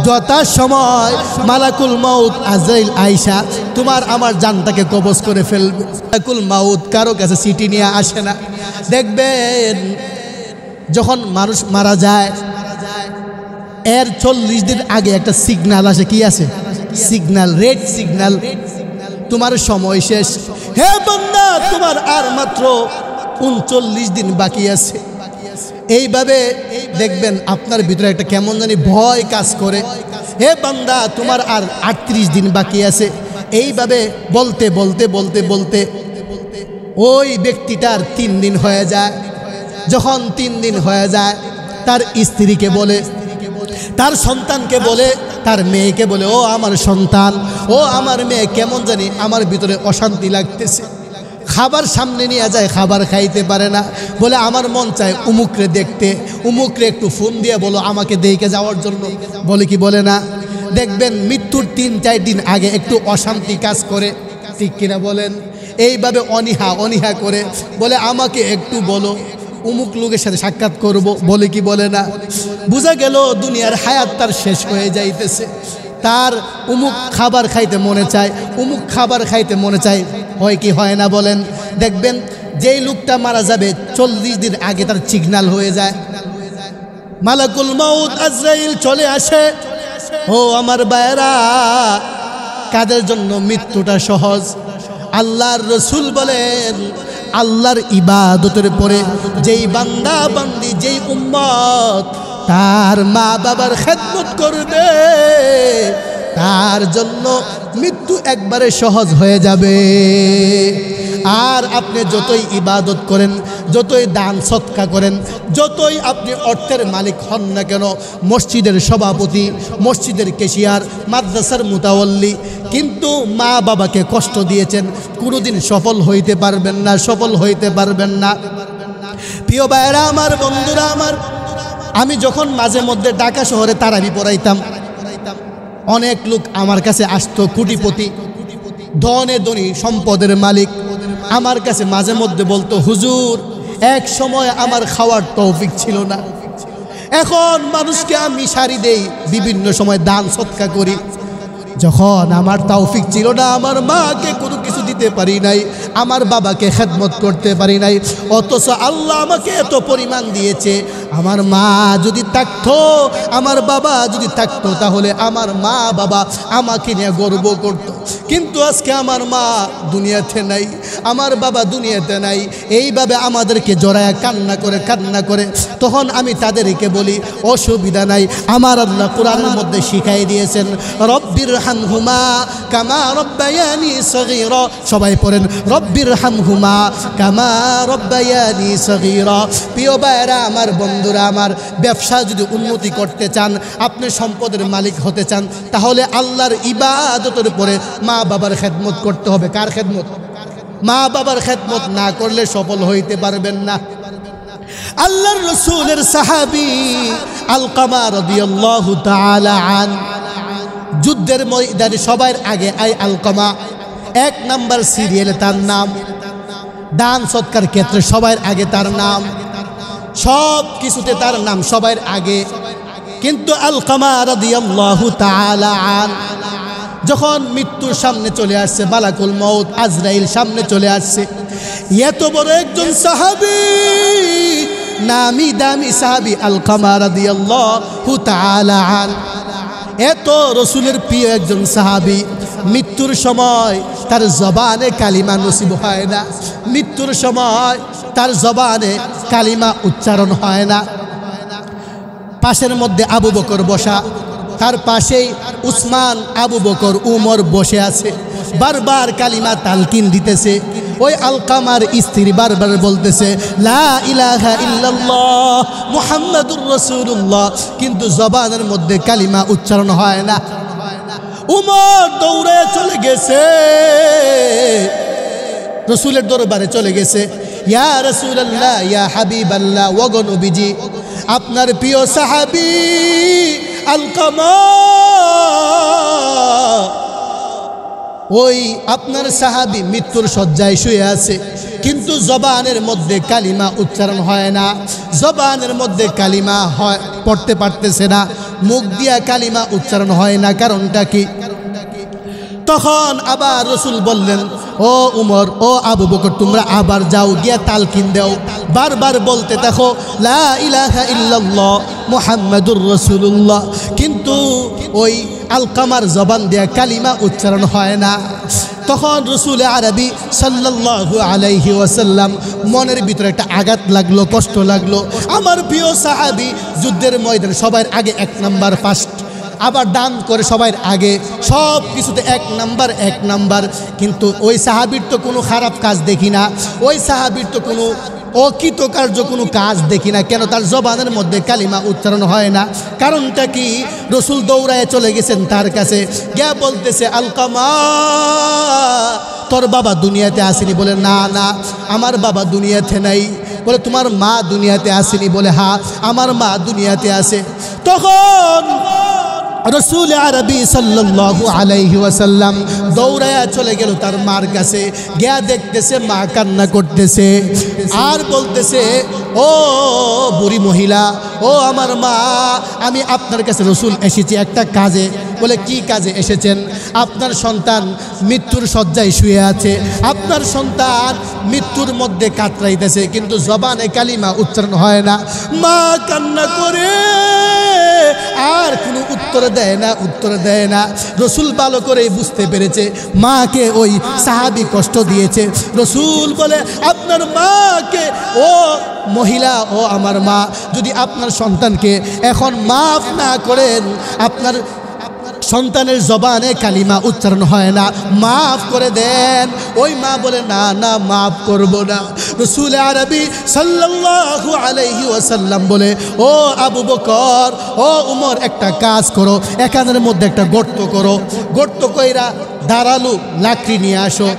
যথাসময় মালাকুল মাউত আজরাইল আইসা তোমার আমার জানটাকে কবজ করে ফেলবে। মালাকুল মাউত কারো কাছে চিঠি নিয়ে আসে না। দেখবেন যখন মানুষ মারা যায়, এর 40 দিন আগে একটা সিগন্যাল আসে। কি আছে? সিগন্যাল, রেড সিগন্যাল, তোমার সময় শেষ। হে বান্দা, তোমার আর মাত্র 39 দিন বাকি আছে। এইভাবে দেখবেন আপনার ভিতরে একটা কেমন জানি ভয় কাজ করে। হে বান্দা, তোমার আর 38 দিন বাকি আছে। এইভাবে বলতে বলতে বলতে বলতে ওই ব্যক্তিটার 3 দিন হয়ে যায়। যখন 3 দিন হয়ে যায়, তার স্ত্রীকে বলে, তার সন্তানকে বলে, তার মেয়েকে বলে, ও আমার সন্তান, ও আমার মেয়ে, কেমন জানি আমার ভিতরে অশান্তি লাগতেছে। খাবার সামনে নিয়ে যায়, খাবার খাইতে পারে না, বলে আমার মন চায় উমুকরে দেখতে, উমুকরে একটু ফোন দিয়ে বলো আমাকে দেখে যাওয়ার জন্য, বলে কি বলে না? দেখবেন মৃত্যুর 3-4 দিন আগে একটু অশান্তি কাজ করে, ঠিক কিনা বলেন? এইভাবে অনীহা অনীহা করে বলে আমাকে একটু বলো, উমুক লোকের সাথে সাক্ষাৎ করব, বলে কি বলে না? বোঝা গেল দুনিয়ার হায়াত তার শেষ হয়ে যাইতেছে। তার উমুক খাবার খাইতে মনে চায়, উমুক খাবার খাইতে মনে চায়, হয় কি হয় না বলেন? দেখবেন যেই লোকটা মারা যাবে 40 দিন আগে তার সিগন্যাল হয়ে যায়, মালাকুল মাউত আজরাইল চলে আসে। ও আমার ভাইরা, কাদের জন্য মৃত্যুটা সহজ? আল্লাহর রসুল বলেন, আল্লাহর ইবাদতের পরে যেই বান্দা বান্দি, যেই উম্মত তার মা বাবার খেদমত করবে, তার জন্য মৃত্যু একবারে সহজ হয়ে যাবে। আর আপনি যতই ইবাদত করেন, যতই দান সৎকা করেন, যতই আপনি অর্থের মালিক হন না কেন, মসজিদের সভাপতি, মসজিদের কেশিয়ার, মাদ্রাসার মুতাওয়াল্লি, কিন্তু মা বাবাকে কষ্ট দিয়েছেন, কোনোদিন সফল হইতে পারবেন না, সফল হইতে পারবেন না। প্রিয় ভাইরা আমার, বন্ধুরা আমার, আমি যখন মাঝে মধ্যে ঢাকা শহরে তারাবি পড়াইতাম, অনেক লোক আমার কাছে আসতো, কোটিপতি, ধনে ধনী, সম্পদের মালিক, আমার কাছে মাঝে মধ্যে বলতো, হুজুর এক সময় আমার খাওয়ার তৌফিক ছিল না, এখন মানুষকে আমি শাড়ি দেই, বিভিন্ন সময় দান সৎকা করি, যখন আমার তৌফিক ছিল না, আমার মাকে কোনো কিছু দিতে পারি নাই, আমার বাবাকে খেদমত করতে পারি নাই, অথচ আল্লাহ আমাকে এত পরিমাণ দিয়েছে। আমার মা যদি থাকতো, আমার বাবা যদি থাকতো, তাহলে আমার মা বাবা আমাকে নিয়ে গর্ব করত। কিন্তু আজকে আমার মা দুনিয়াতে নাই, আমার বাবা দুনিয়াতে নাই, এইভাবে আমাদেরকে জড়ায় কান্না করে, তখন আমি তাদেরকে বলি, অসুবিধা নাই, আমার আল্লাহ কোরআনের মধ্যে শিখাই দিয়েছেন, রব্বির হামহুমা কামা রব্বায়ানি সগীরা। সবাই পড়েন, রব্বির হামহুমা কামা রব্বায়ানি সগীরা। প্রিয় ভাইরা আমার, বন্ধুরা আমার, ব্যবসা যদি উন্নতি করতে চান, আপনি সম্পদের মালিক হতে চান, তাহলে আল্লাহর ইবাদতের উপরে মা বাবার খেদমত করতে হবে। কার খেদমত? মা বাবার খেদমত না করলে সফল হইতে পারবেন না। আল্লাহর রাসূলের সাহাবী আলকামা রাদিয়াল্লাহু তাআলা আন, যুদ্ধের ময়দানে সবার আগে আলকামা, এক নাম্বার সিরিয়ালে তার নাম, দান সৎকার ক্ষেত্রে সবার আগে তার নাম, সব কিছুতে তার নাম সবার আগে। কিন্তু আলকামা রাদিয়াল্লাহু তাআলা আন যখন মৃত্যুর সামনে চলে আসছে, মালাকুল মউত আজরাইল সামনে চলে আসছে, এত বড় একজন সাহাবী, নামি দামি সাহাবী আলকামা রাদিয়াল্লাহু তাআলা আন, এত রসুলের প্রিয় একজন সাহাবী, মৃত্যুর সময় তার জবানে কালিমা নসিব হয় না, মৃত্যুর সময় তার জবানে কালিমা উচ্চারণ হয় না। পাশের মধ্যে আবু বকর বসা, তার পাশেই উসমান, আবু বকর, উমর বসে আছে, বারবার কালিমা তালকিন দিতেছে। ওই আলকামার স্ত্রী বারবার বলতেছে, লা ইলাহা ইল্লাল্লাহ মুহাম্মাদুর রাসূলুল্লাহ, কিন্তু জবানের মধ্যে কালিমা উচ্চারণ হয় না। উমর দৌড়ে চলে গেছে, রসুলের দরবারে চলে গেছে, ইয়া রাসূলুল্লাহ, ইয়া হাবিবাল্লাহ, ওগো নবীজি, আপনার প্রিয় সাহাবী আলকামা, ওই আপনার সাহাবী মৃত্যুর শয্যায় শুয়ে আছে, কিন্তু জবানের মধ্যে কালিমা উচ্চারণ হয় না, জবানের মধ্যে কালিমা হয় পড়তে পারতেছে না, মুখ দিয়া কালিমা উচ্চারণ হয় না। কারণটা কি? তখন আবার রসুল বললেন, ও উমর, ও আবু বকর, তোমরা আবার যাও, গিয়া তালকিন দাও, বারবার বলতে দেখো লা ইলাহা ইল্লাল্লাহ মুহাম্মাদুর রাসূলুল্লাহ, কিন্তু ওই আলকামার জবান দিয়া কালিমা উচ্চারণ হয় না। তখন রসুল আরবি সাল্লাল্লাহু আলাইহি ওয়াসাল্লাম মনের ভিতরে একটা আঘাত লাগলো, কষ্ট লাগলো। আমার প্রিয় সাহাবী যুদ্ধের ময়দানে সবার আগে এক নাম্বার, ফার্স্ট, আবার দান করে সবার আগে, সব কিছুতে এক নাম্বার, কিন্তু ওই সাহাবীর তো কোনো খারাপ কাজ দেখি না, ওই সাহাবীর তো কোনো অকৃতকার্য কোনো কাজ দেখি না। কেন? তার জবানের মধ্যে কালিমা উচ্চারণ হয় না। কারণটা কি? রসুল দৌড়ায় চলে গেছেন তার কাছে, গিয়া বলতেছে, আলকামা, তোর বাবা দুনিয়াতে আসেনি? বলে না না, আমার বাবা দুনিয়াতে নাই। বলে তোমার মা দুনিয়াতে আসেনি? বলে হ্যাঁ, আমার মা দুনিয়াতে আছে। তখন রসুল আরবি সাল্লাল্লাহু আলাইহি ওয়াসাল্লাম দৌড়ায়া চলে গেল তার মার কাছে, গিয়া দেখতেছে মা কান্না করতেছে আর বলতেছে, ও বুড়ি মহিলা, ও আমার মা, আমি আপনার কাছে রসুল এসেছি একটা কাজে। বলে কি কাজে এসেছেন? আপনার সন্তান মৃত্যুর শয্যায় শুয়ে আছে, আপনার সন্তান মৃত্যুর মধ্যে কাতরাইতেছে, কিন্তু জবানে কালিমা উচ্চারণ হয় না। মা কান্না করে আর কোনো উত্তর দেয় না। রসুল ভালো করে বুঝতে পেরেছে মাকে ওই সাহাবী কষ্ট দিয়েছে। রসুল বলে, আপনার মাকে, ও মহিলা, ও আমার মা, যদি আপনার সন্তানকে এখন মাফ না করেন, আপনার সন্তানের জবানে কালিমা উচ্চারণ হয় না, মাফ করে দেন। ওই মা বলে না না মাফ করব না। রাসূল আরবি সাল্লাল্লাহু আলাইহি ওয়াসাল্লাম বলে, ও আবু বকর, ও উমর, একটা কাজ করো, এখানের মধ্যে একটা গর্ত করো, গর্ত কইরা ধারালো লাকড়ি নিয়ে আসো,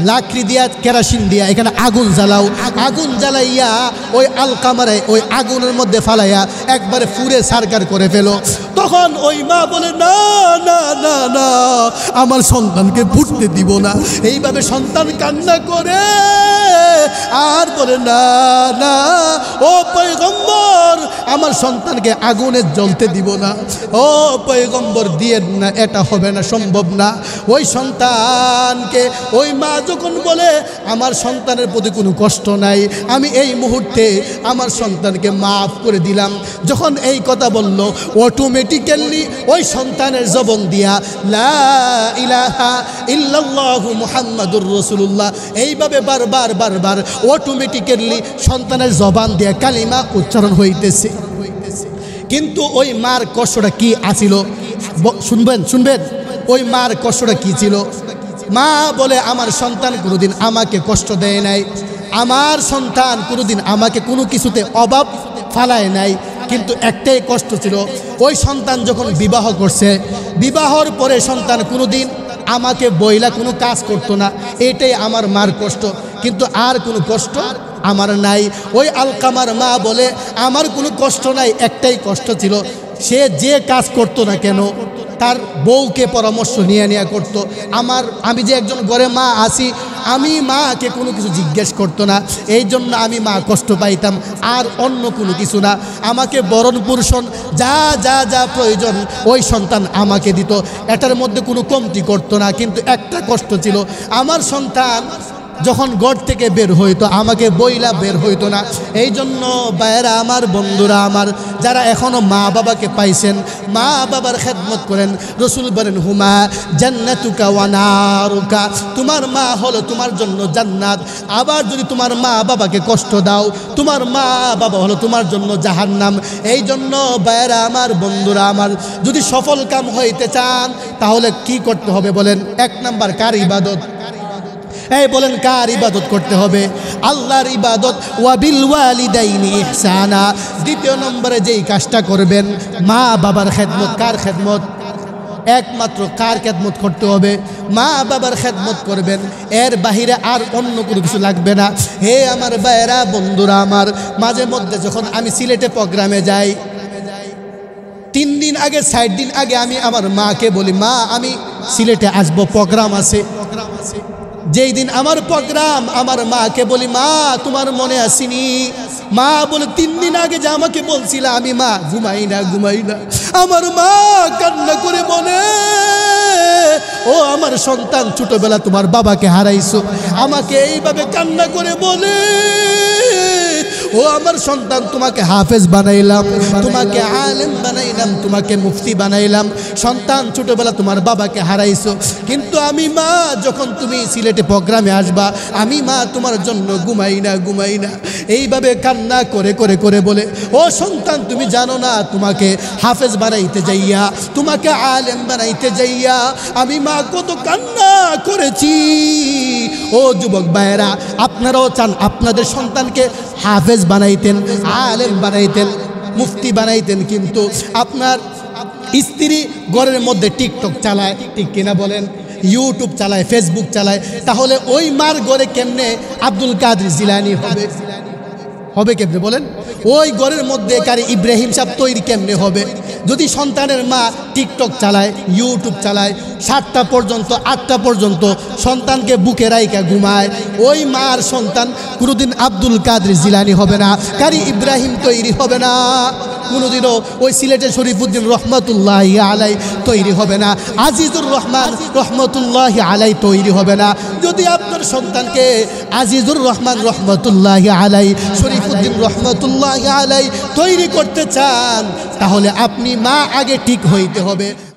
লাকড়ি দিয়া কেরাসিন দিয়া এখানে আগুন জ্বালাও, আগুন জ্বালাইয়া ওই আলকামারে ওই আগুনের মধ্যে ফালাইয়া একবারে ফুরে সারকার করে ফেলো। তখন ওই মা বলে না না না না, আমার সন্তানকে ফুটতে দিব না। এইভাবে সন্তান কান্না করে আর বলে না না, ও পয়গম্বর, আমার সন্তানকে আগুনে জ্বলতে দিব না। ও পয়গম্বর, দিয়ে না, এটা হবে না, সম্ভব না। ওই সন্তানকে ওই মা যখন বলে আমার সন্তানের প্রতি কোনো কষ্ট নাই, আমি এই মুহূর্তে আমার সন্তানকে মাফ করে দিলাম, যখন এই কথা বলল, অটোমেটিক্যালি ওই সন্তানের জবান দিয়া লা ইলাহা ইল্লাল্লাহু মুহাম্মাদুর রাসূলুল্লাহ এইভাবে বারবার বারবার অটোমেটিক্যালি সন্তানের জবান দিয়া কালিমা উচ্চারণ হইতেছে। কিন্তু ওই মার কষ্টটা কি আছিল শুনবেন শুনবেন ওই মার কষ্টটা কি ছিল? মা বলে আমার সন্তান কোনোদিন আমাকে কষ্ট দেয় নাই, আমার সন্তান কোনোদিন আমাকে কোনো কিছুতে অভাব ফালায় নাই, কিন্তু একটাই কষ্ট ছিল, ওই সন্তান যখন বিবাহ করছে, বিবাহর পরে সন্তান কোনোদিন আমাকে বইলা কোনো কাজ করতো না, এটাই আমার মার কষ্ট, কিন্তু আর কোনো কষ্ট আমার নাই। ওই আলকামার মা বলে আমার কোনো কষ্ট নাই, একটাই কষ্ট ছিল, সে যে কাজ করতো না কেন তার বউকে পরামর্শ নিয়ে নেওয়া করতো। আমি যে একজন ঘরে মা আছি, আমি মাকে কোনো কিছু জিজ্ঞেস করতো না, এই জন্য আমি মা কষ্ট পাইতাম, আর অন্য কোনো কিছু না। আমাকে বরণ পোষণ যা যা যা প্রয়োজন ওই সন্তান আমাকে দিত, এটার মধ্যে কোনো কমতি করতো না। কিন্তু একটা কষ্ট ছিল, আমার সন্তান যখন ঘর থেকে বের হইতো আমাকে বইলা বের হইতো না। এই জন্য ভাইয়েরা আমার, বন্ধুরা আমার, যারা এখনও মা বাবাকে পাইছেন, মা বাবার খেদমত করেন, রসুল বলেন হুমা জান্নাতুকা ওয়া নারুকা, তোমার মা হলো তোমার জন্য জান্নাত। আবার যদি তোমার মা বাবাকে কষ্ট দাও, তোমার মা বাবা হলো তোমার জন্য জাহান্নাম। এই জন্য ভাইয়েরা আমার, বন্ধুরা আমার, যদি সফল কাম হইতে চান তাহলে কি করতে হবে বলেন? এক নাম্বার, কার ইবাদত? এই বলেন কার ইবাদত করতে হবে? আল্লাহর ইবাদত। ওয়া বিল ওয়ালিদাইনি ইহসানা। দ্বিতীয় নম্বরে যেই কাজটা করবেন, মা বাবার খেদমত। কার খেদমত? একমাত্র কার খেদমত করতে হবে? মা বাবার খেদমত করবেন, এর বাহিরে আর অন্য কোনো কিছু লাগবে না। হে আমার ভাইয়েরা, বন্ধুরা আমার, মাঝে মধ্যে যখন আমি সিলেটে প্রোগ্রামে যাই, 3 দিন আগে 4 দিন আগে আমি আমার মাকে বলি, মা আমি সিলেটে আসবো, প্রোগ্রাম আছে। যেই দিন আমার প্রোগ্রাম, আমার মাকে বলি, মা তোমার মনে আসেনি? মা বলে 3 দিন আগে যে আমাকে বলছিল, আমি মা ঘুমাই না। আমার মা কান্না করে বলে, ও আমার সন্তান, ছোটবেলা তোমার বাবাকে হারাইছো। আমাকে এইভাবে কান্না করে বলে, ও আমার সন্তান, তোমাকে হাফেজ বানাইলাম, তোমাকে আলেম বানাইলাম, তোমাকে মুফতি বানাইলাম। সন্তান, ছোটবেলা তোমার বাবাকে হারাইছো, কিন্তু আমি মা যখন তুমি সিলেটে প্রোগ্রামে আসবা, আমি মা তোমার জন্য ঘুমাই না। এইভাবে কান্না করে করে করে বলে, ও সন্তান, তুমি জানো না, তোমাকে হাফেজ বানাইতে যাইয়া, তোমাকে আলেম বানাইতে যাইয়া আমি মা কত কান্না করেছি। ও যুবক ভাইয়েরা, আপনারাও চান আপনাদের সন্তানকে হাফেজ বানাইতেন, আলেম বানাইতেন, মুফতি বানাইতেন, কিন্তু আপনার স্ত্রী ঘরের মধ্যে টিকটক চালায়, ঠিক কিনা বলেন? ইউটিউব চালায়, ফেসবুক চালায়, তাহলে ওই মার ঘরে কেমনে আব্দুল কাদের জিলানী হবে কেমনে বলেন? ওই ঘরের মধ্যে কারি ইব্রাহিম সাহেব তৈরি কেমনে হবে? যদি সন্তানের মা টিকটক চালায়, ইউটিউব চালায়, 7টা পর্যন্ত 8টা পর্যন্ত সন্তানকে বুকে রাইকা ঘুমায়, ওই মার সন্তান কোনোদিন আব্দুল কাদের জিলানী হবে না, কারি ইব্রাহিম তৈরি হবে না, কোনোদিনও ওই সিলেটের শরীফুদ্দিন রহমতুল্লাহি আলাই তৈরি হবে না, আজিজুর রহমান রহমতুল্লাহি আলাই তৈরি হবে না। যদি আপনার সন্তানকে আজিজুর রহমান রহমতুল্লাহি আলাই, শরীফুদ্দিন রহমতুল্লাহি আলাই তৈরি করতে চান, তাহলে আপনি মা আগে ঠিক হইতে হবে।